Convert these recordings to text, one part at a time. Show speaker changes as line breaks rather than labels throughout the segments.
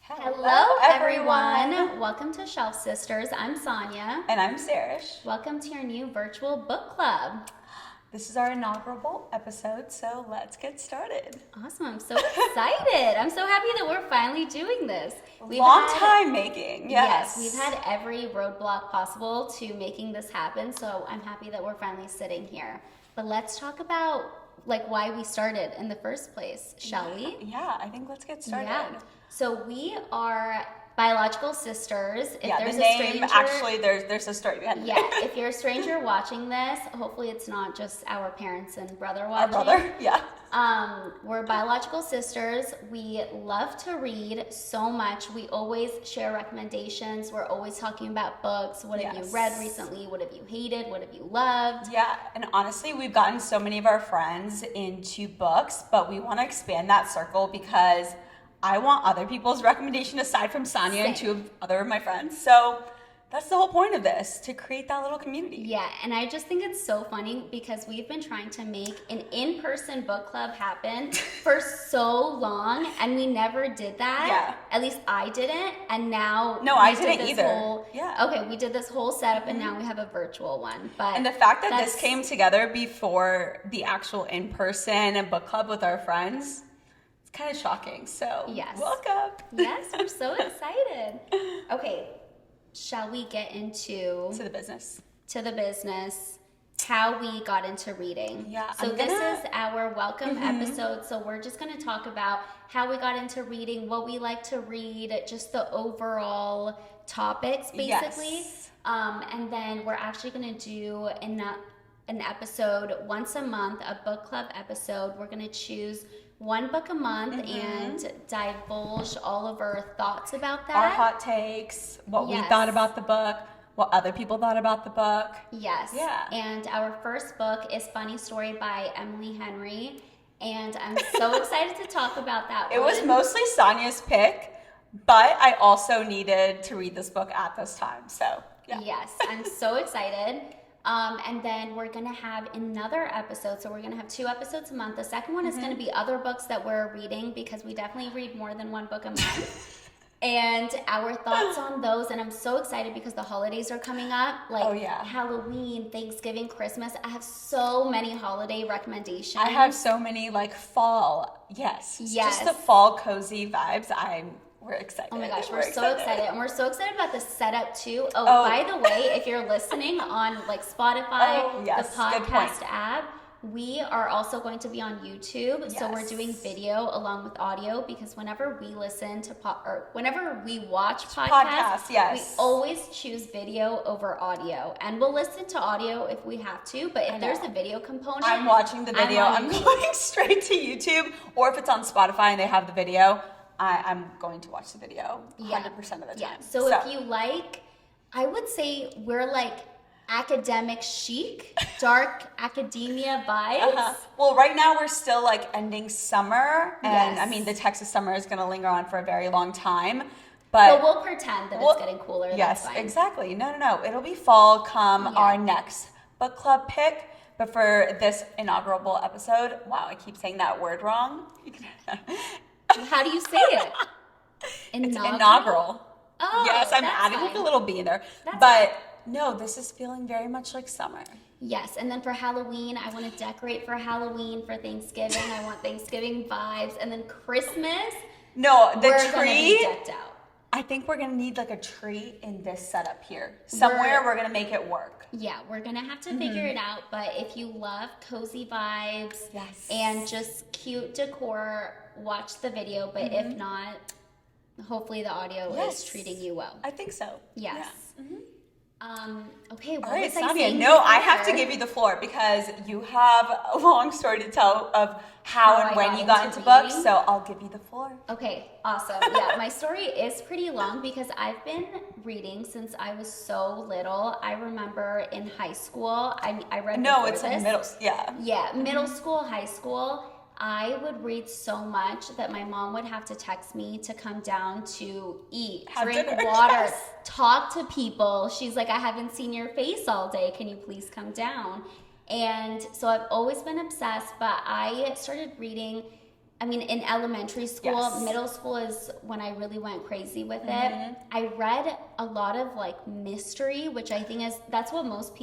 Hello, everyone. Welcome to Shelf Sisters. I'm Sonia.
And I'm Sarish.
Welcome to your new virtual book club.
This is our inaugural episode, so let's get started.
Awesome. I'm so excited. I'm so happy that we're finally doing this.
Long time making, yes.
Yes, we've had every roadblock possible to making this happen, so I'm happy that we're finally sitting here. But let's talk about why we started in the first place, shall we?
Yeah, I think let's get started.
Yeah. So we are biological sisters.
If there's the name, a stranger, actually, there's a story behind it.
Yeah, if you're a stranger watching this, hopefully it's not just our parents and brother watching.
Our brother, yeah.
We're biological sisters. We love to read so much. We always share recommendations. We're always talking about books. What have you read recently? What have you hated? What have you loved?
Yeah, and honestly, we've gotten so many of our friends into books, but we want to expand that circle because I want other people's recommendation aside from Sonia and two other of my friends. So that's the whole point of this, to create that little community.
Yeah, and I just think it's so funny because we've been trying to make an in-person book club happen for so long, and we never did that.
Yeah.
At least I didn't, and now
I didn't either.
Okay, we did this whole setup, and now we have a virtual one.
And the fact that this came together before the actual in-person book club with our friends, kind of shocking. So
yes,
welcome.
Yes, we're so excited. Okay, shall we get into
the business?
How we got into reading.
Yeah.
So this is our welcome episode. So we're just going to talk about how we got into reading, what we like to read, just the overall topics, basically.
Yes.
And then we're actually going to do an episode once a month, a book club episode. We're going to choose one book a month and divulge all of our thoughts about that.
Our hot takes, what we thought about the book, what other people thought about the book.
Yes.
Yeah.
And our first book is Funny Story by Emily Henry. And I'm so excited to talk about that
It was mostly Sonia's pick, but I also needed to read this book at this time. So, yeah.
Yes, I'm so excited. And then we're going to have another episode. So we're going to have 2 episodes a month. The second one is going to be other books that we're reading because we definitely read more than one book a month. And our thoughts on those. And I'm so excited because the holidays are coming up. Halloween, Thanksgiving, Christmas. I have so many holiday recommendations.
I have so many fall. Yes. Just the fall cozy vibes. We're excited.
Oh my gosh, we're so excited. And we're so excited about the setup too. Oh, by the way, if you're listening on Spotify, the podcast app, we are also going to be on YouTube. Yes. So we're doing video along with audio because whenever we listen to whenever we watch podcasts, we always choose video over audio. And we'll listen to audio if we have to, but if there's a video component,
I'm watching the video. I'm going straight to YouTube, or if it's on Spotify and they have the video, I'm going to watch the video 100% of the time.
Yeah. So if you I would say we're academic chic, dark academia vibes.
Well, right now we're still ending summer, and I mean the Texas summer is going to linger on for a very long time. But
we'll pretend that it's getting cooler.
Yes,
that's fine.
Exactly. No. It'll be fall come our next book club pick. But for this inaugural episode, wow, I keep saying that word wrong.
How do you say it?
It's inaugural.
Oh,
yes, I'm adding a little B in there. No, this is feeling very much like summer.
Yes, and then for Halloween, I want to decorate for Halloween. For Thanksgiving, I want Thanksgiving vibes. And then Christmas,
we're
tree. Gonna be decked out.
I think we're going to need a tree in this setup here. Somewhere we're going to make it work.
Yeah, we're going to have to figure it out. But if you love cozy vibes and just cute decor, watch the video. But if not, hopefully the audio is treating you well.
I think so.
Yes. Yeah. Okay, what
all right,
was I saying?
No, I have to give you the floor because you have a long story to tell of how and when you got into books, so I'll give you the floor.
Okay, awesome. Yeah, my story is pretty long because I've been reading since I was so little. I remember in high school, I read
it's
in
middle,
Yeah, middle school, high school. I would read so much that my mom would have to text me to come down to eat, drink water, talk to people. She's like, I haven't seen your face all day. Can you please come down? And so I've always been obsessed, but I started reading in elementary school,
Yes.
middle school is when I really went crazy with it. I read a lot of like mystery, which I think that's what most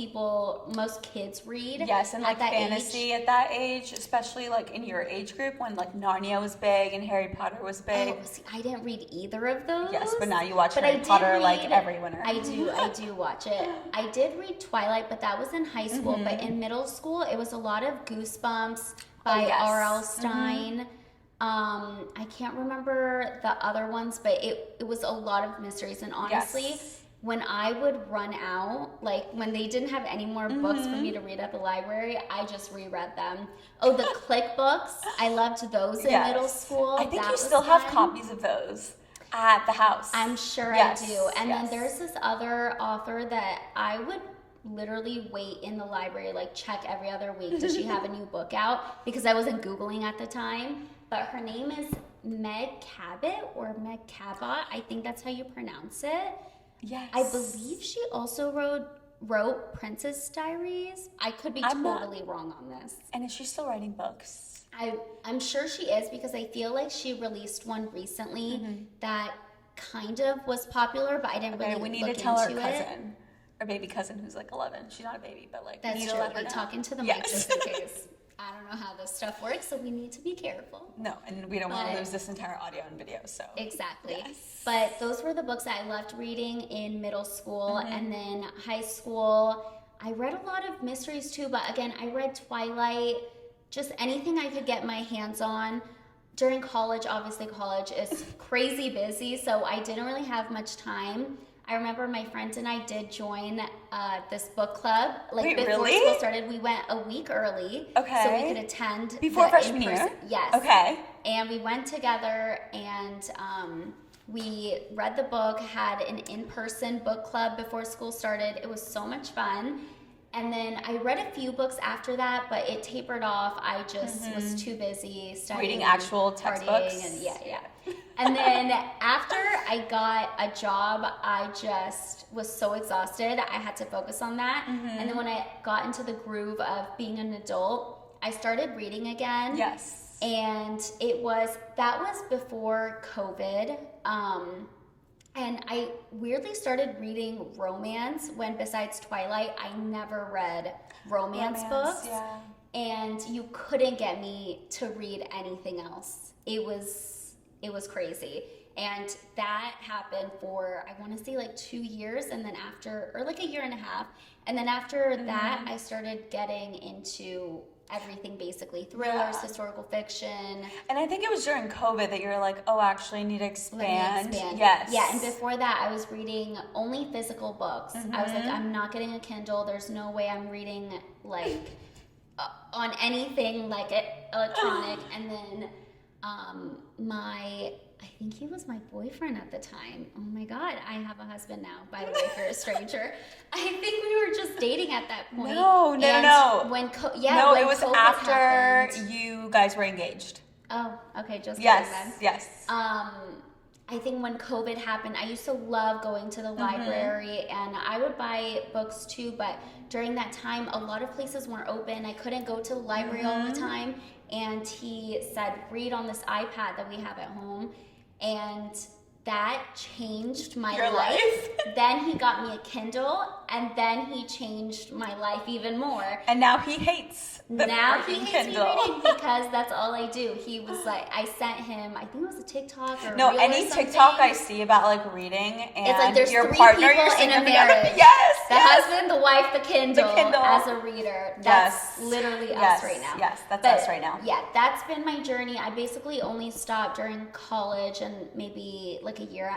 kids read.
Yes, and like
that
fantasy
age.
at that age, especially like in your age group when like Narnia was big and Harry Potter was big.
Oh, see, I didn't read either of those.
Yes, but now you watch
But
Harry Potter like
read-
every winter.
I do watch it. I did read Twilight, but that was in high school. But in middle school, it was a lot of Goosebumps by
yes.
R.L. Stein. I can't remember the other ones, but it was a lot of mysteries. And honestly,
Yes.
when I would run out, like when they didn't have any more books for me to read at the library, I just reread them. Oh, the Click books. I loved those in
Yes.
middle school.
I think
That
you
was
still have
fun.
copies of those at the house.
I'm sure
Yes,
I do. And
yes.
then there's this other author that I would literally wait in the library, like check every other week. Does she have a new book out? Because I wasn't Googling at the time. But her name is Meg Cabot or Meg Cabot. I think that's how you pronounce it.
Yes.
I believe she also wrote Princess Diaries. I could be totally wrong on this.
And is she still writing books?
I'm sure she is because I feel like she released one recently that kind of was popular, but I didn't really
we need
look
to tell our
into
cousin, our baby cousin who's like 11. She's not a baby, but like
That's
we need
true.
to let her
Like
know.
talking to the mic just in case. I don't know how this stuff works, so we need to be careful.
No, and we don't want to
But-
lose this entire audio and video, so.
Exactly.
Yes.
But those were the books that I loved reading in middle school. And then high school, I read a lot of mysteries too. But again, I read Twilight, just anything I could get my hands on. During college, obviously college is crazy busy, so I didn't really have much time. I remember my friends and I did join this book club. Like
Wait,
before
really?
school started, we went a week early. So
Okay.
we could attend.
Before
the
freshman year?
in-person- Yes.
Okay.
And we went together and we read the book, had an in-person book club before school started. It was so much fun. And then I read a few books after that, but it tapered off. I just was too busy studying.
Reading actual
partying,
textbooks?
And yeah. And then after I got a job, I just was so exhausted. I had to focus on that. And then when I got into the groove of being an adult, I started reading again.
Yes.
And that was before COVID. And I weirdly started reading romance when, besides Twilight, I never read romance books.
Yeah.
And you couldn't get me to read anything else. It was crazy. And that happened for, I want to say like 2 years, and then or like a year and a half. And then after that, I started getting into everything basically. Thrillers, historical fiction.
And I think it was during COVID that you were like, oh, actually, I need to expand. Yes.
Yeah, and before that, I was reading only physical books. I was like, I'm not getting a Kindle. There's no way I'm reading like on anything like electronic. And then I think he was my boyfriend at the time. Oh my God, I have a husband now, by the way, for a stranger. I think we were just dating at that point.
No.
When
it was
COVID
after
happened.
you guys were engaged.
Oh, okay, just
Yes.
kidding then.
Yes.
I think when COVID happened, I used to love going to the library and I would buy books too, but during that time, a lot of places weren't open. I couldn't go to the library all the time. And he said, read on this iPad that we have at home. And that changed my
Your life?
Then he got me a Kindle, and then he changed my life even more.
And now he hates the
Now he
freaking
hates
Kindle.
me reading because that's all I do. He was like, I sent him, I think it was a TikTok or
No,
Reel
any
or something.
TikTok I see about like reading and
It's like there's
your
3
partner,
people
your
in a
significant other-
marriage.
Yes.
The husband, the wife, the Kindle,
Kindle.
as a reader. That's
Yes.
literally
Yes.
us right now.
Yes, that's
But,
us right now.
Yeah, that's been my journey. I basically only stopped during college and maybe like a year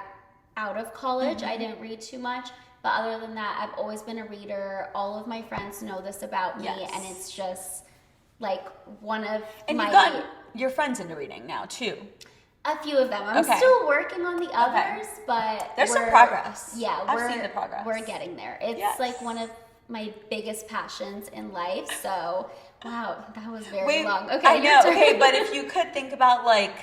out of college. I didn't read too much. But other than that, I've always been a reader. All of my friends know this about me.
Yes.
And it's just like one of
And
my...
you've gotten your friends into reading now too.
A few of them. I'm
Okay.
still working on the others, but
There's some
we're-
progress.
Yeah,
I've seen the progress.
We're getting there. It's
Yes.
like one of my biggest passions in life. So, wow, that was very long. Okay,
I
your
know.
turn.
Okay, but if you could think about like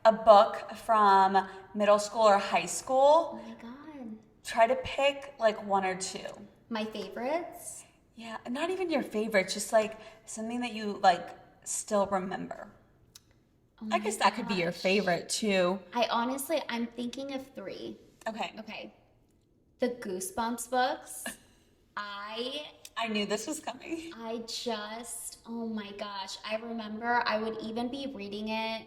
a book from middle school or high school,
Oh my God.
try to pick like 1 or 2.
My favorites?
Yeah, not even your favorite, just like something that you like still remember.
Oh
I guess that could be your favorite too.
I'm thinking of 3.
Okay.
Okay. The Goosebumps books. I
knew this was coming.
Oh my gosh. I remember I would even be reading it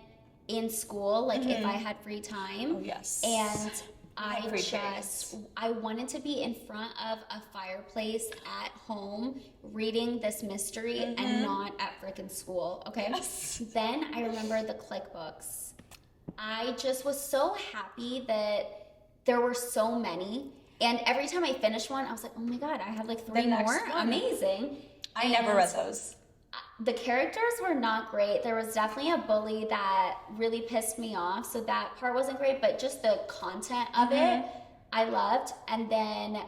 in school, like if I had free time.
Oh, yes.
And I wanted to be in front of a fireplace at home reading this mystery and not at freaking school. Okay.
Yes.
Then I remember the Click books. I just was so happy that there were so many. And every time I finished one, I was like, oh my God, I have like 3 more. Amazing.
I never read those.
The characters were not great. There was definitely a bully that really pissed me off. So that part wasn't great, but just the content of it, I loved. And then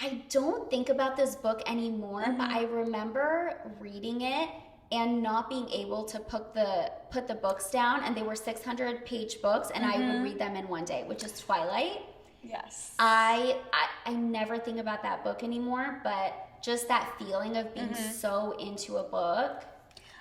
I don't think about this book anymore, but I remember reading it and not being able to put the books down. And they were 600-page books, and I would read them in one day, which is Twilight.
Yes.
I never think about that book anymore, but just that feeling of being so into a book.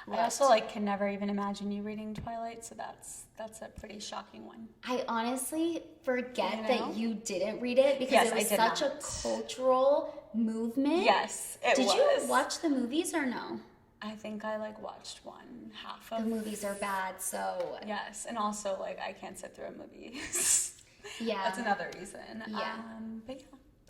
I also can never even imagine you reading Twilight, so that's a pretty shocking one.
I honestly forget that you didn't read it because it was such a cultural movement.
Yes, it was.
Did you watch the movies or no?
I think I watched half of
the movies are bad, so
yes, and also I can't sit through a movie.
Yeah,
that's another reason.
Yeah,
but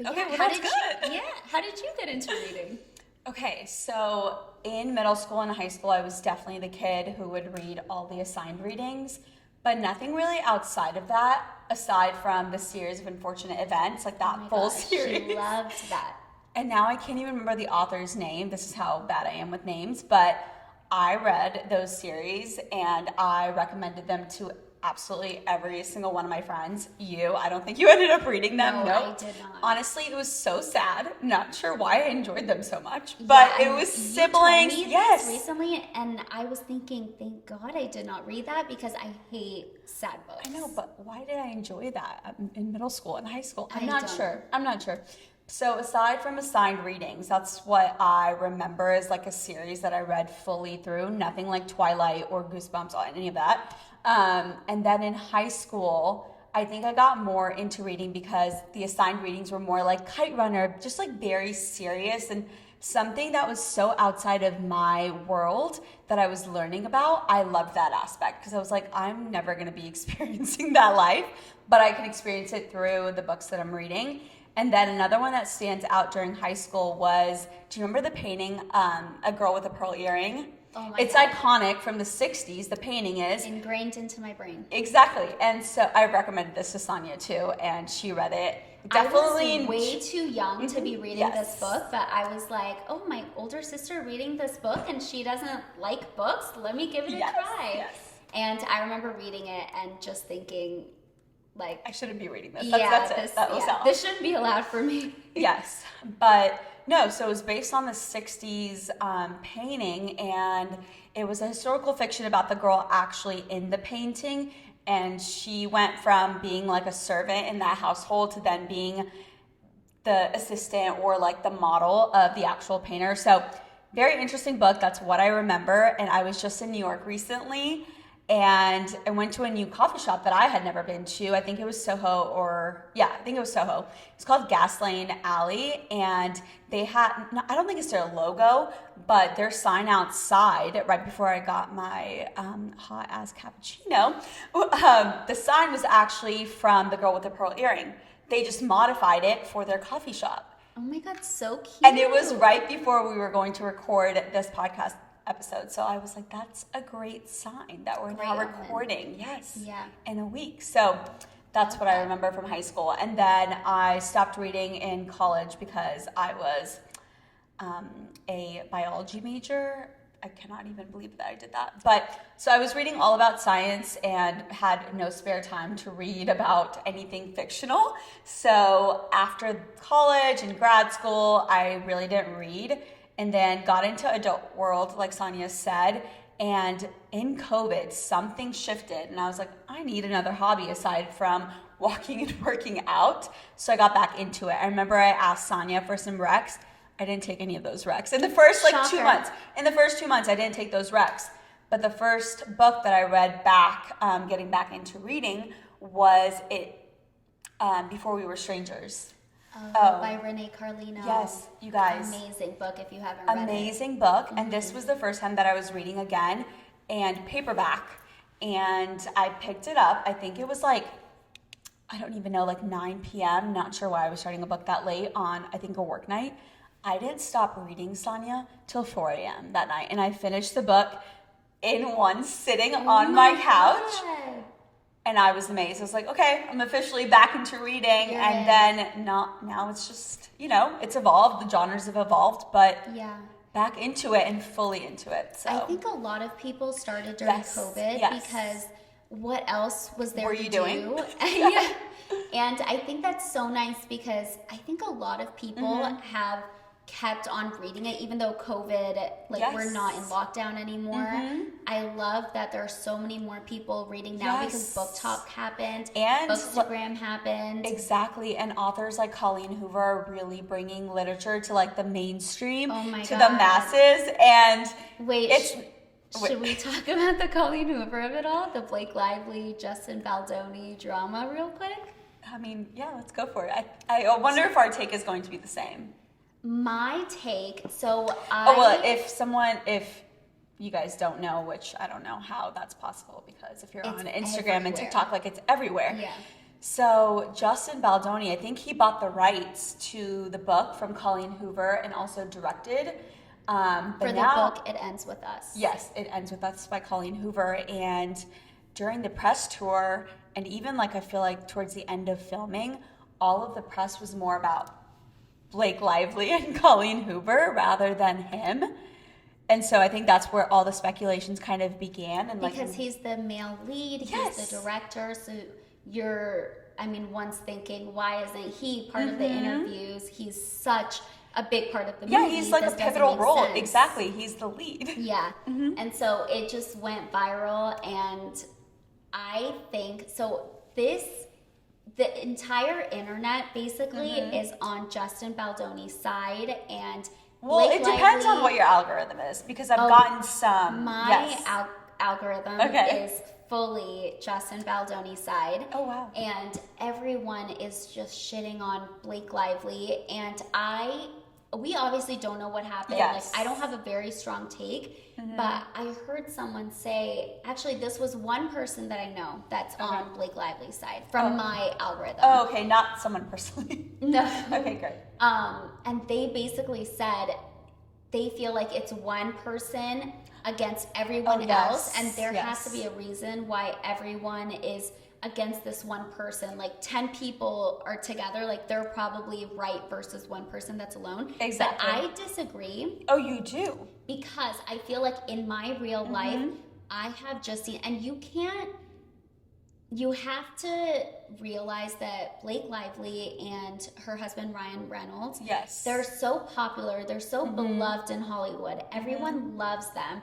okay,
well, that's good.
How did you get into reading?
Okay, so in middle school and high school, I was definitely the kid who would read all the assigned readings, but nothing really outside of that, aside from the series of Unfortunate Events, that full series.
She loved that.
And now I can't even remember the author's name. This is how bad I am with names, but I read those series and I recommended them to absolutely every single one of my friends. I don't think you ended up reading them.
No, I did not.
Honestly, it was so sad. Not sure why I enjoyed them so much, but it was siblings.
You told me
yes.
this recently, and I was thinking, thank God I did not read that because I hate sad books.
I know, but why did I enjoy that in middle school and high school? I'm not sure. So aside from assigned readings, that's what I remember as a series that I read fully through. Nothing like Twilight or Goosebumps or any of that. And then in high school, I think I got more into reading because the assigned readings were more like Kite Runner, just very serious and something that was so outside of my world that I was learning about. I loved that aspect because I was I'm never going to be experiencing that life, but I can experience it through the books that I'm reading. And then another one that stands out during high school was, do you remember the painting, A Girl with a Pearl Earring?
Oh my
It's
God.
iconic from the 60s. The painting is
ingrained into my brain.
Exactly. And so I recommended this to Sonia too, and she read it. Definitely.
I was way too young to be reading this book, but I was like, oh, my older sister reading this book and she doesn't like books. Let me give it a try.
Yes.
And I remember reading it and just thinking,
I shouldn't be reading this. That's it. That was all.
This shouldn't be allowed for me.
Yes. But no, so it was based on the 60s painting, and it was a historical fiction about the girl actually in the painting, and she went from being a servant in that household to then being the assistant or the model of the actual painter. So very interesting book. That's what I remember. And I was just in New York recently, and I went to a new coffee shop that I had never been to. I think it was Soho It's called Gas Lane Alley, and they had, I don't think it's their logo, but their sign outside right before I got my hot ass cappuccino, the sign was actually from The Girl with the Pearl Earring. They just modified it for their coffee shop.
Oh my God, so cute.
And it was right before we were going to record this podcast episode. So I was like, that's a great sign that we're now recording. Yes.
Yeah.
In a week. So that's what I remember from high school. And then I stopped reading in college because I was a biology major. I cannot even believe that I did that. But so I was reading all about science and had no spare time to read about anything fictional. So after college and grad school, I really didn't read. And then got into adult world, like Sonia said. And in COVID, something shifted. And I was like, I need another hobby aside from walking and working out. So I got back into it. I remember I asked Sonia for some recs. I didn't take any of those recs. In the first 2 months. In the first 2 months, I didn't take those recs. But the first book that I read back, getting back into reading, was Before We Were Strangers.
By Renee Carlino.
Yes, you guys.
Amazing book if you haven't read it.
Amazing book. And this was the first time that I was reading again, and paperback. And I picked it up. I think it was like, I don't even know, like 9 p.m. Not sure why I was starting a book that late on, I think, a work night. I didn't stop reading, Sonia, till 4 a.m. that night. And I finished the book in one sitting on my couch.
God.
And I was amazed. I was like, okay, I'm officially back into reading.
Yeah.
And then now it's just, it's evolved. The genres have evolved, but back into it and fully into it. So
I think a lot of people started during COVID because what else was there to do? Yeah. And I think that's so nice because I think a lot of people have kept on reading it even though COVID, we're not in lockdown anymore. I love that there are so many more people reading now because Book Talk happened and Bookstagram happened.
Exactly. And authors like Colleen Hoover are really bringing literature to the mainstream, to the masses. And
should we talk about the Colleen Hoover of it all? The Blake Lively, Justin Baldoni drama real quick?
I mean, yeah, let's go for it. I wonder if our take is going to be the same.
My take,
if you guys don't know, which I don't know how that's possible because if you're on Instagram and TikTok, it's everywhere.
Yeah.
So Justin Baldoni, I think he bought the rights to the book from Colleen Hoover and also directed.
For the book, It Ends With Us.
Yes, It Ends With Us by Colleen Hoover. And during the press tour, and even I feel like towards the end of filming, all of the press was more about Blake Lively and Colleen Hoover rather than him. And so I think that's where all the speculations kind of began. And
because he's the male lead, he's the director, so one's thinking, why isn't he part of the interviews? He's such a big part of the movie.
Yeah, he's a pivotal role. Sense. Exactly, he's the lead.
Yeah, and so it just went viral, and I think, the entire internet basically is on Justin Baldoni's side, and
Blake Lively, depends on what your algorithm is, because I've gotten some.
My algorithm is fully Justin Baldoni's side.
Oh, wow.
And everyone is just shitting on Blake Lively, and we obviously don't know what happened.
Yes.
I don't have a very strong take, but I heard someone say, actually, this was one person that I know that's on Blake Lively's side from my algorithm.
Oh, okay, not someone personally.
No.
Okay, great.
And they basically said they feel like it's one person against everyone else, and there has to be a reason why everyone is against this one person. 10 people are together, they're probably right versus one person that's alone.
Exactly.
But I disagree.
Oh, you do?
Because I feel like in my real life, I have just seen, and you have to realize that Blake Lively and her husband Ryan Reynolds, they're so popular, they're so beloved in Hollywood. Everyone loves them.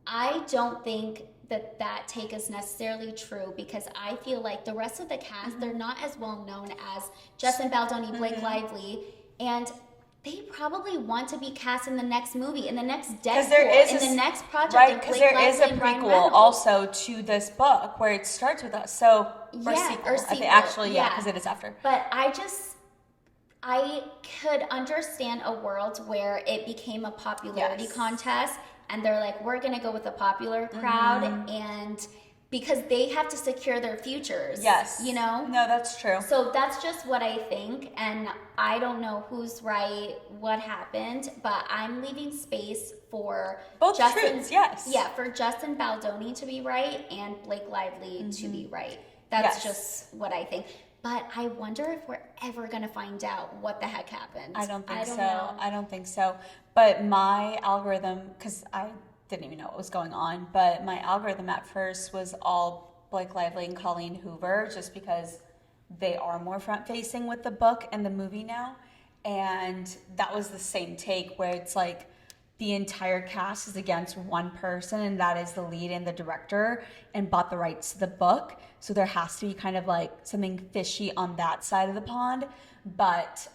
I don't think that take is necessarily true, because I feel like the rest of the cast, they're not as well known as Justin Baldoni, Blake Lively, and they probably want to be cast in the next movie, in the next Deadpool, in the next project.
Right, because there is a prequel also to this book where it starts with us. So, or sequel. Actually, because it is after.
But I could understand a world where it became a popularity contest, and they're like, we're going to go with the popular crowd, and because they have to secure their futures.
Yes.
No,
that's true.
So that's just what I think, and I don't know who's right, what happened, but I'm leaving space for
both truths,
for Justin Baldoni to be right and Blake Lively to be right. That's just what I think. But I wonder if we're ever going to find out what the heck happened.
I don't think so.
Know.
I don't think so. But my algorithm, because I didn't even know what was going on, but my algorithm at first was all Blake Lively and Colleen Hoover, just because they are more front-facing with the book and the movie now. And that was the same take, where it's the entire cast is against one person, and that is the lead and the director, and bought the rights to the book. So there has to be kind of something fishy on that side of the pond. But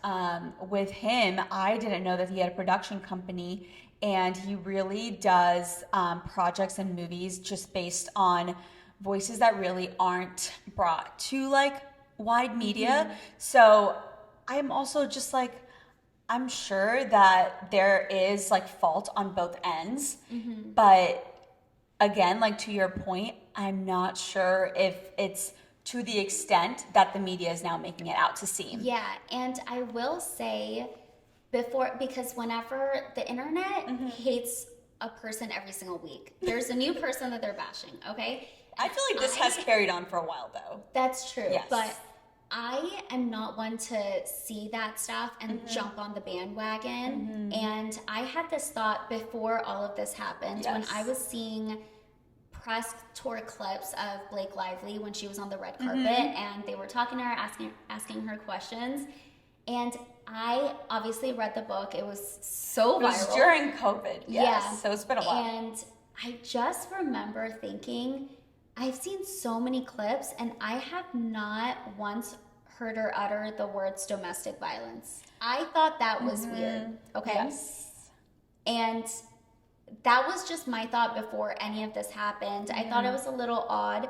with him, I didn't know that he had a production company, and he really does projects and movies just based on voices that really aren't brought to like wide media. So I'm also just like, I'm sure that there is like fault on both ends, but again, like to your point, I'm not sure if it's to the extent that the media is now making it out to seem.
Yeah, and I will say because whenever the internet hates a person every single week, there's a new person that they're bashing, okay?
I feel like this has carried on for a while though.
That's true,
yes.
But I am not one to see that stuff and jump on the bandwagon. And I had this thought before all of this happened, when I was seeing press tour clips of Blake Lively when she was on the red carpet, and they were talking to her, asking her questions. And I obviously read the book. It was so viral. It was
during COVID, yes. Yeah. So it's been a while.
And I just remember thinking, I've seen so many clips, and I have not once heard her utter the words domestic violence. I thought that was weird, okay?
Yes.
And that was just my thought before any of this happened. I thought it was a little odd.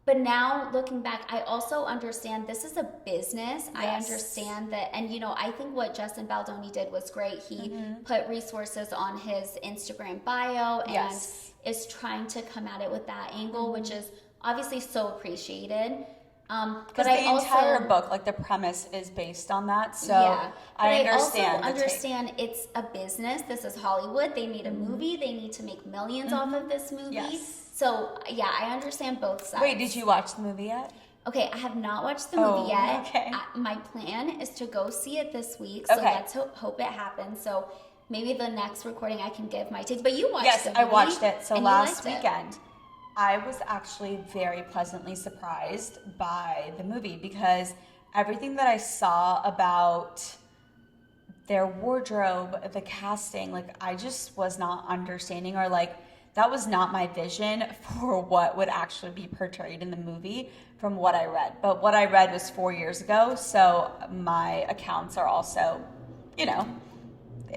But now looking back, I also understand this is a business. Yes. I understand that. And, you know, I think what Justin Baldoni did was great. He put resources on his Instagram bio and is trying to come at it with that angle, which is obviously so appreciated.
Because the entire book, like the premise is based on that. So yeah, I understand.
I also understand it's a business. This is Hollywood. They need a movie. They need to make millions off of this movie. Yes. So yeah, I understand both sides.
Wait, did you watch the movie yet?
Okay, I have not watched the movie yet.
Okay.
My plan is to go see it this week. So let's hope it happens. So maybe the next recording I can give my take. But you watched the movie.
Yes, I watched it. So last weekend. I was actually very pleasantly surprised by the movie because everything that I saw about their wardrobe, the casting, like I just was not understanding, or like that was not my vision for what would actually be portrayed in the movie from what I read. But what I read was 4 years ago, so my accounts are also, you know,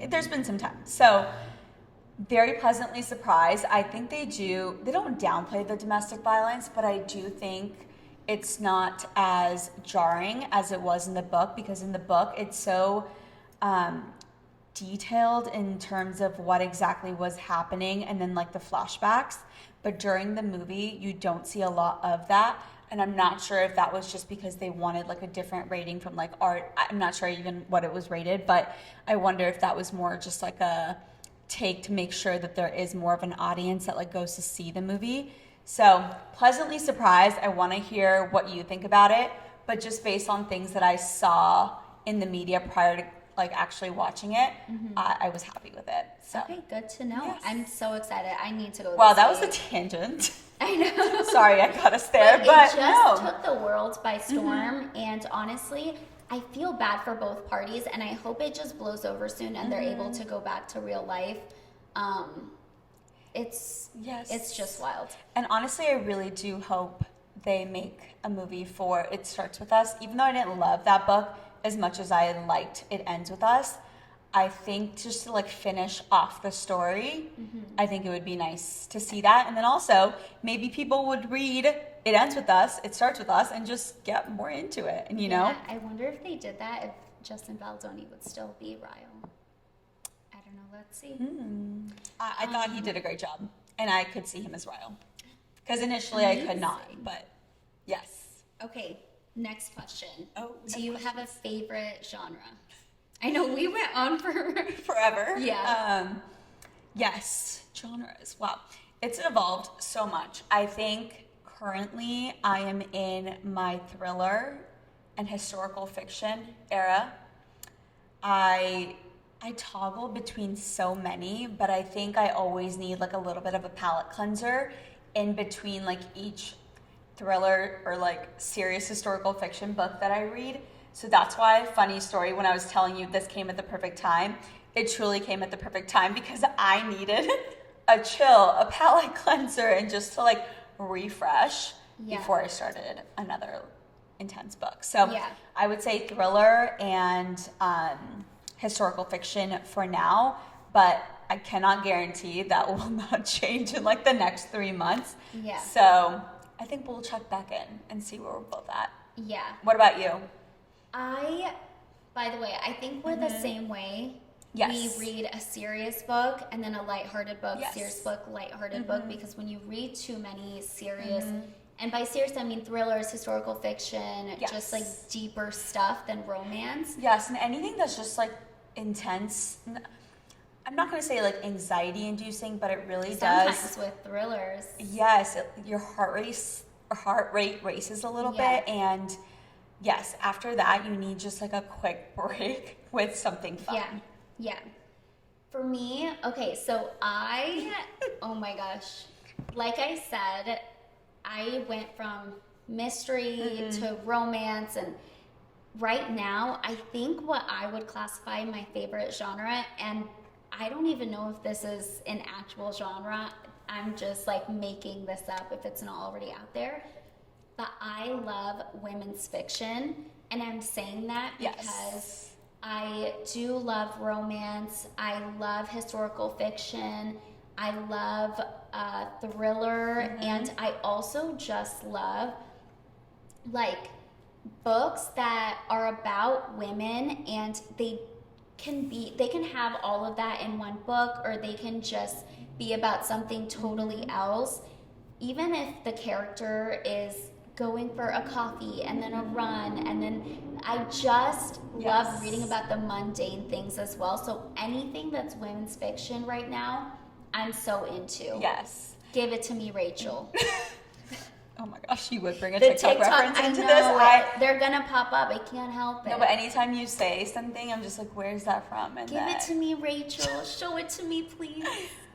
there's been some time. So very pleasantly surprised. I think they don't downplay the domestic violence, but I do think it's not as jarring as it was in the book, because in the book it's so detailed in terms of what exactly was happening and then like the flashbacks. But during the movie, you don't see a lot of that. And I'm not sure if that was just because they wanted like a different rating from like art. I'm not sure even what it was rated, but I wonder if that was more just like a take to make sure that there is more of an audience that like goes to see the movie. So pleasantly surprised. I want to hear what you think about it, but just based on things that I saw in the media prior to like actually watching it, I was happy with it. So
okay, good to know. Yes. I'm so excited. I need to go.
Wow, that was a tangent.
I know.
Sorry, I got us there, but
it just took the world by storm, and honestly, I feel bad for both parties, and I hope it just blows over soon and they're able to go back to real life. It's just wild.
And honestly, I really do hope they make a movie for It Starts With Us. Even though I didn't love that book as much as I liked It Ends With Us, I think just to like finish off the story, I think it would be nice to see that. And then also, maybe people would read It Ends With Us, It Starts With Us, and just get more into it. And you know?
I wonder if they did that, if Justin Baldoni would still be Ryle. I don't know. Let's see.
I thought he did a great job, and I could see him as Ryle. Because initially I could not, but yes.
Okay, next question. Do you have a favorite genre? I know we went on for
forever.
Yeah.
Yes, genres. Wow. It's evolved so much. I think currently I am in my thriller and historical fiction era. I toggle between so many, but I think I always need like a little bit of a palate cleanser in between like each thriller or like serious historical fiction book that I read. So that's why, funny story, when I was telling you this came at the perfect time, it truly came at the perfect time because I needed a chill, a palate cleanser, and just to like refresh before I started another intense book. So I would say thriller and historical fiction for now, but I cannot guarantee that will not change in like the next 3 months.
Yeah.
So I think we'll check back in and see where we're both at.
Yeah.
What about you?
By the way, I think we're the same way.
Yes.
We read a serious book and then a lighthearted book,
Yes.
serious book, lighthearted book, because when you read too many serious, and by serious I mean thrillers, historical fiction, just like deeper stuff than romance.
Yes, and anything that's just like intense. I'm not going to say like anxiety inducing, but it really does.
Sometimes with thrillers.
Yes, your heart rate races a little bit, and yes, after that you need just like a quick break with something fun.
Yeah. For me, okay, so oh my gosh, like I said, I went from mystery to romance, and right now I think what I would classify my favorite genre, and I don't even know if this is an actual genre, I'm just like making this up if it's not already out there, but I love women's fiction, and I'm saying that because I do love romance, I love historical fiction, I love thriller, and I also just love like books that are about women, and they can have all of that in one book, or they can just be about something totally else, even if the character is going for a coffee and then a run, and then I just love reading about the mundane things as well. So anything that's women's fiction right now, I'm so into.
Yes.
Give it to me, Rachel.
Oh my gosh, you would bring a TikTok reference into this.
They're gonna pop up. I can't help it.
No, but anytime you say something, I'm just like, where's that from? And
Give it to me, Rachel. Show it to me, please.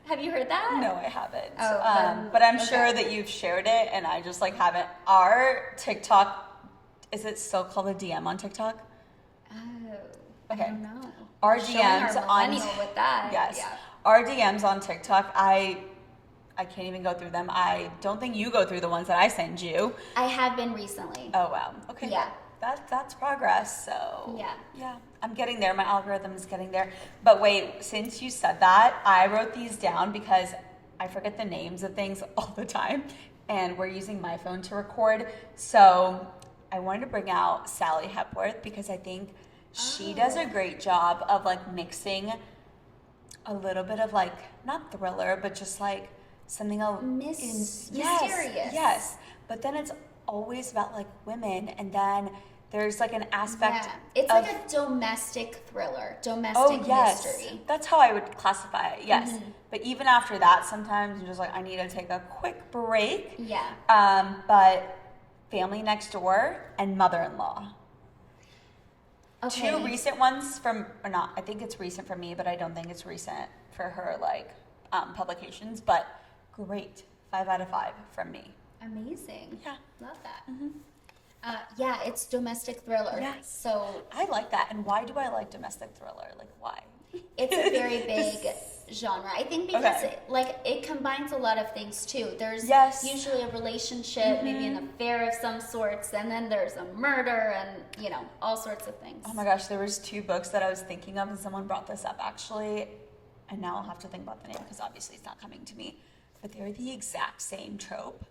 Have you heard that?
No, I haven't.
Oh,
but I'm sure that you've shared it, and I just like haven't. Our TikTok, is it still called a DM on TikTok?
Oh,
okay.
I don't know.
Our
Showing
DMs
our
on
millennial with that.
Yes.
Yeah.
Our DMs on TikTok, I can't even go through them. I don't think you go through the ones that I send you.
I have been recently.
Oh wow. Okay.
Yeah.
That's progress. So
yeah,
I'm getting there. My algorithm is getting there. But wait, since you said that, I wrote these down because I forget the names of things all the time, and we're using my phone to record. So I wanted to bring out Sally Hepworth because I think she does a great job of like mixing a little bit of like not thriller, but just like something
mysterious.
Yes, but then it's always about like women, and then there's like an aspect.
Yeah. It's like a domestic thriller, domestic mystery.
That's how I would classify it. Yes, but even after that, sometimes you're just like, I need to take a quick break.
Yeah.
But Family Next Door and Mother-in-Law.
Okay.
Two recent ones or not. I think it's recent for me, but I don't think it's recent for her like publications. But great, 5 out of 5 from me.
Amazing.
Yeah.
Love that. Yeah, it's domestic thriller.
Yes.
So
I like that. And why do I like domestic thriller? Like, why?
it's a very big genre. I think because it combines a lot of things too. There's usually a relationship, maybe an affair of some sorts, and then there's a murder and, all sorts of things.
Oh my gosh, there was 2 books that I was thinking of, and someone brought this up actually, and now I'll have to think about the name because obviously it's not coming to me. But they're the exact same trope.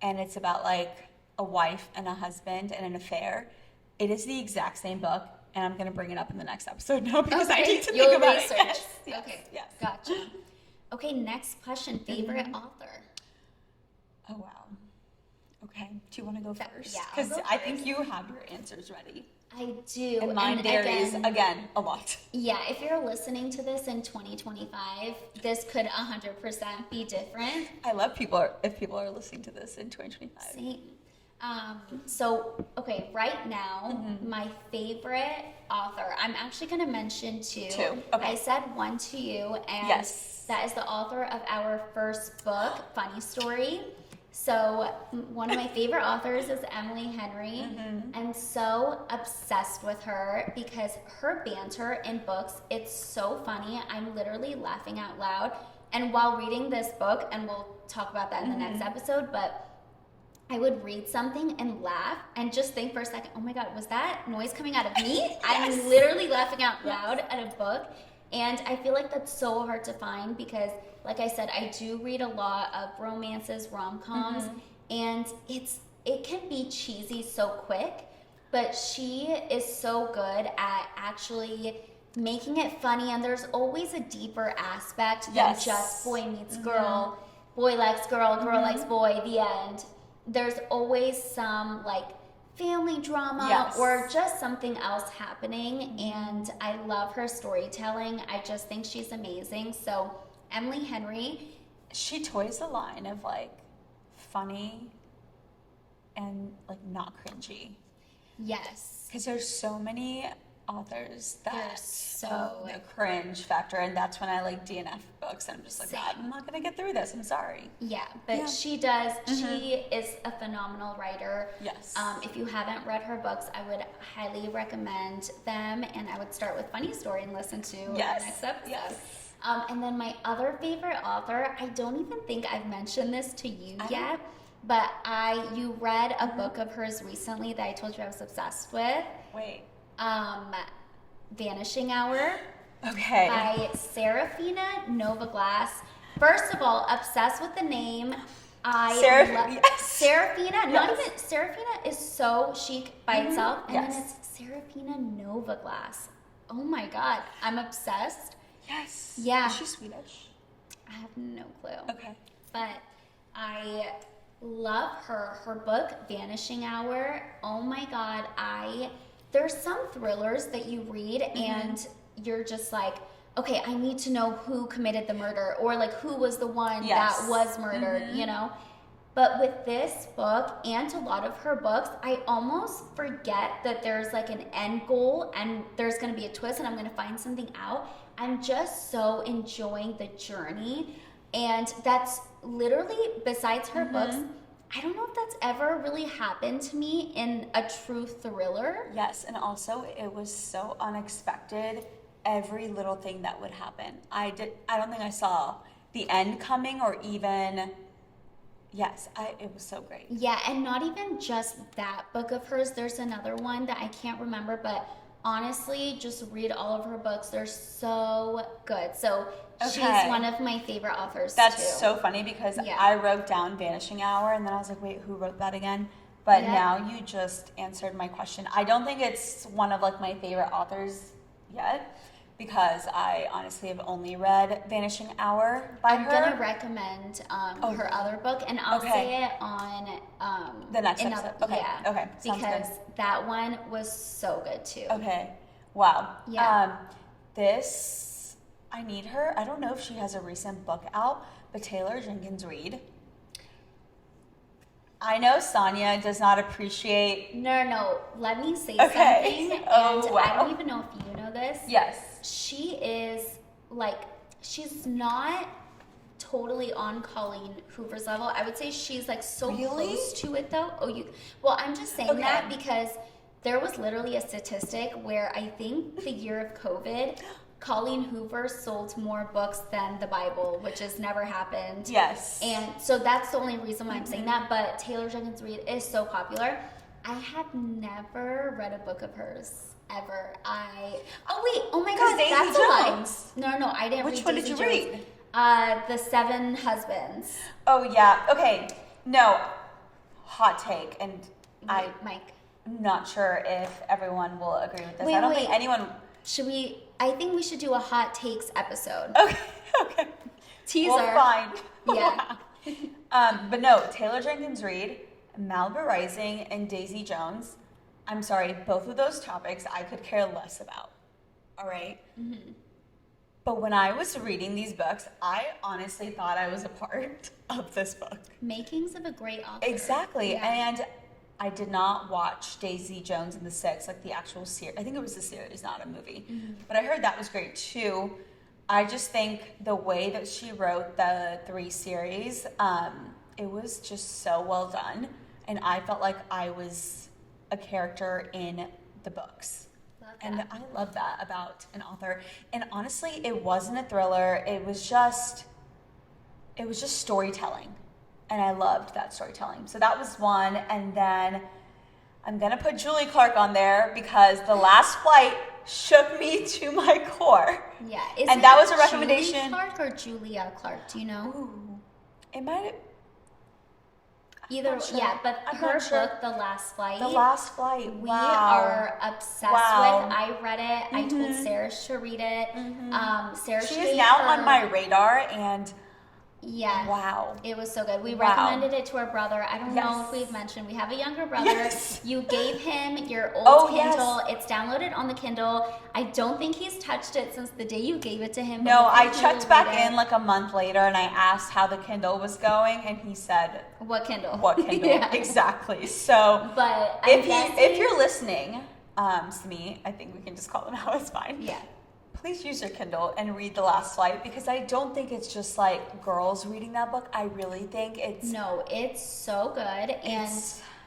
And it's about like a wife and a husband and an affair. It is the exact same book, and I'm going to bring it up in the next episode now because I need to think about it. Yes.
Okay, gotcha. Okay, next question. Favorite author?
Oh, wow. Okay, do you want to go first?
Yeah,
because I think you have your answers ready.
I do.
And mine varies, again, a lot.
Yeah, if you're listening to this in 2025, this could 100% be different.
I love if people are listening to this in 2025.
Same. So, okay, right now, my favorite author, I'm actually going to mention 2.
Okay.
I said one to you, and that is the author of our first book, Funny Story. So one of my favorite authors is Emily Henry. I'm so obsessed with her because her banter in books, it's so funny. I'm literally laughing out loud. And while reading this book, and we'll talk about that in the next episode, but I would read something and laugh and just think for a second, oh my God, was that noise coming out of me? I'm literally laughing out loud at a book. And I feel like that's so hard to find because, like I said, I do read a lot of romances, rom-coms, and it can be cheesy so quick, but she is so good at actually making it funny, and there's always a deeper aspect than just boy meets girl, boy likes girl, girl likes boy, the end. There's always some like family drama or just something else happening, and I love her storytelling. I just think she's amazing. So Emily Henry,
she toys the line of like funny and like not cringy.
Yes,
because there's so many authors that
so
the cringe factor, and that's when I like DNF books. I'm just like, I'm not gonna get through this. I'm sorry.
Yeah, but she does. She is a phenomenal writer.
Yes.
If you haven't read her books, I would highly recommend them, and I would start with Funny Story and listen to the next episode.
Yes.
And then my other favorite author, I don't even think I've mentioned this to you yet, but you read a book of hers recently that I told you I was obsessed with.
Wait.
Vanishing Hour.
Okay.
By Serafina Novaglass. First of all, obsessed with the name. Serafina. Serafina is so chic by itself, and then it's Serafina Novaglass. Oh my god, I'm obsessed.
Yes.
Yeah.
Is she Swedish?
I have no clue.
Okay.
But I love her book, Vanishing Hour. Oh my god, there's some thrillers that you read and you're just like, okay, I need to know who committed the murder, or like who was the one that was murdered, you know? But with this book and a lot of her books, I almost forget that there's like an end goal and there's going to be a twist and I'm going to find something out. I'm just so enjoying the journey. And that's literally, besides her books, I don't know if that's ever really happened to me in a true thriller.
Yes, and also it was so unexpected, every little thing that would happen. I don't think I saw the end coming, or even, it was so great.
Yeah, and not even just that book of hers. There's another one that I can't remember, but honestly, just read all of her books. They're so good. So she's one of my favorite authors.
That's so funny because I wrote down Vanishing Hour and then I was like, wait, who wrote that again? But now you just answered my question. I don't think it's one of like my favorite authors yet, because I honestly have only read Vanishing Hour by her.
I'm gonna recommend her other book, and I'll say it on
the next episode. Okay. Sounds
because
good.
that one was so good too.
Okay. Wow.
Yeah.
This, I need her. I don't know if she has a recent book out, but Taylor Jenkins Reid. I know Sonia does not appreciate.
No. Let me say something. And I don't even know if you know this.
Yes.
She is like, she's not totally on Colleen Hoover's level. I would say she's like so close to it though. Well, I'm just saying that because there was literally a statistic where I think the year of COVID, Colleen Hoover sold more books than the Bible, which has never happened.
Yes.
And so that's the only reason why I'm saying that. But Taylor Jenkins Reid is so popular. I have never read a book of hers. Ever. Oh my god,
Daisy
that's
Jones.
a lie. No, I didn't read
Which one
Daisy
did you
Jones.
read?
The Seven Husbands.
Oh yeah. Okay. No. Hot take, and I'm not sure if everyone will agree with this. I don't think anyone.
I think we should do a hot takes episode.
Okay.
Teaser.
Well, fine.
Yeah.
But no, Taylor Jenkins Reid, Malibu Rising, and Daisy Jones. I'm sorry, both of those topics I could care less about. All right? Mm-hmm. But when I was reading these books, I honestly thought I was a part of this book.
Makings of a great author.
Exactly. Yeah. And I did not watch Daisy Jones and the Six, like the actual series. I think it was the series, not a movie. Mm-hmm. But I heard that was great too. I just think the way that she wrote the 3 series, it was just so well done. And I felt like I was a character in the books. And I love that about an author. And honestly, it wasn't a thriller. It was just storytelling. And I loved that storytelling. So that was one. And then I'm going to put Julie Clark on there because The Last Flight shook me to my core.
Yeah.
And that was a recommendation.
Julie Clark or Julia Clark? Do you know?
Ooh, it might have.
Either,
sure.
yeah, but
I'm
her
not sure.
book, The Last Flight.
The Last Flight.
We
Wow.
are obsessed with. I read it. I told Sarah to read it. Sarah,
she is now on my radar, and
yeah,
wow,
it was so good. We recommended it to our brother. I don't know if we've mentioned we have a younger brother.
Yes.
You gave him your old Kindle.
Yes.
It's downloaded on the Kindle. I don't think he's touched it since the day you gave it to him.
No, I checked back in like a month later, and I asked how the Kindle was going, and he said,
"What Kindle?
What Kindle?
Yeah.
Exactly." So,
but
if you're listening, Smee, I think we can just call him out. It's fine.
Yeah.
Please use your Kindle and read The Last Flight, because I don't think it's just like girls reading that book. I really think it's
so good. And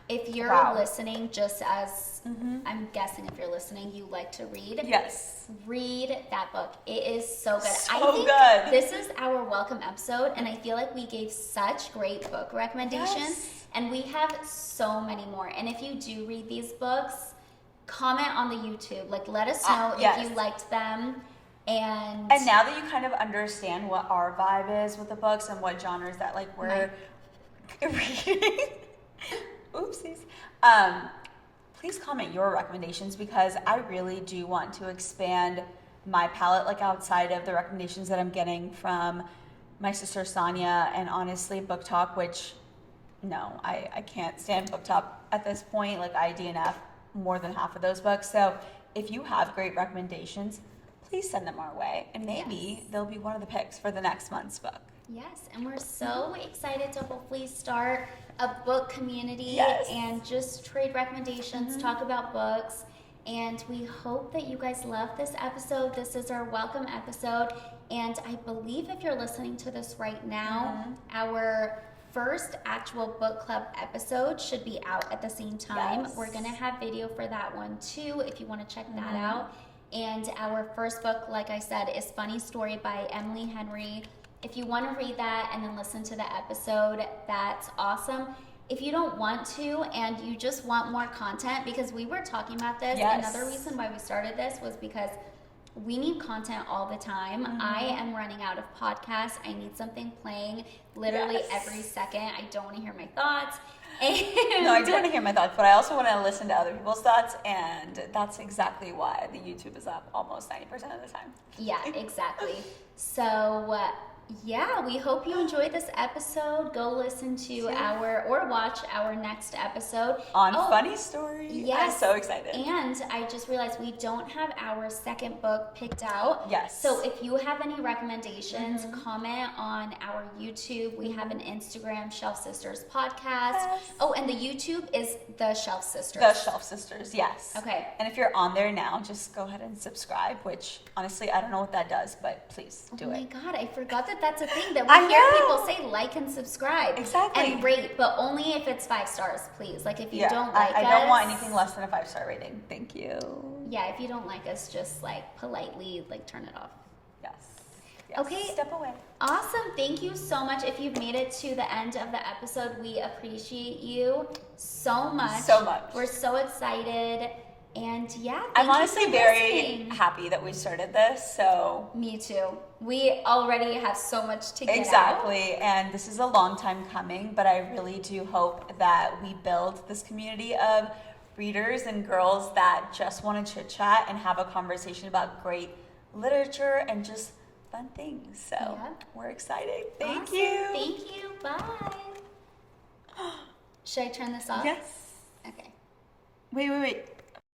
if you're listening, just as I'm guessing, if you're listening, you like to read.
Yes.
Read that book. It is so good.
So
I think
good.
This is our welcome episode, and I feel like we gave such great book recommendations, and we have so many more. And if you do read these books, comment on the YouTube. Like, let us know if you liked them. And
now that you kind of understand what our vibe is with the books and what genres that like we're reading, oopsies. Please comment your recommendations, because I really do want to expand my palette, like outside of the recommendations that I'm getting from my sister Sonia and honestly Book Talk, which no, I can't stand Book Talk at this point. Like, I DNF more than half of those books. So if you have great recommendations, please send them our way, and maybe they'll be one of the picks for the next month's book.
Yes, and we're so excited to hopefully start a book community and just trade recommendations, talk about books, and we hope that you guys love this episode. This is our welcome episode, and I believe if you're listening to this right now, our first actual book club episode should be out at the same time. We're going to have video for that one too, if you want to check that out. And our first book, like I said, is Funny Story by Emily Henry. If you want to read that and then listen to the episode, that's awesome. If you don't want to and you just want more content, because we were talking about this, another reason why we started this was because we need content all the time. I am running out of podcasts. I need something playing literally every second. I don't want to hear my thoughts. And
no, I do want to hear my thoughts, but I also want to listen to other people's thoughts, and that's exactly why the YouTube is up almost 90% of the time.
Yeah, exactly. So, yeah, we hope you enjoyed this episode. Go listen to or watch our next episode
on Funny Story.
Yes,
I'm so excited.
And I just realized we don't have our second book picked out.
Yes.
So if you have any recommendations, comment on our YouTube. We have an Instagram, Shelf Sisters Podcast. Yes. Oh, and the YouTube is The Shelf Sisters.
The Shelf Sisters, yes.
Okay.
And if you're on there now, just go ahead and subscribe, which honestly, I don't know what that does, but please do it.
Oh my God, I forgot that's a thing that we hear people say, like and subscribe.
Exactly.
And rate, but only if it's 5 stars, please. Like, if you don't like us.
I don't want anything less than a 5-star rating. Thank you.
Yeah, if you don't like us, just like politely turn it off.
Yes.
Okay.
Step away.
Awesome. Thank you so much. If you've made it to the end of the episode, we appreciate you so much.
So much.
We're so excited. And yeah,
I'm honestly very happy that we started this. So
me too. We already have so much to get
Exactly. And this is a long time coming, but I really do hope that we build this community of readers and girls that just want to chit chat and have a conversation about great literature and just fun things. So we're excited. Thank you.
Thank you. Bye. Should I turn this off?
Yes.
Okay.
Wait.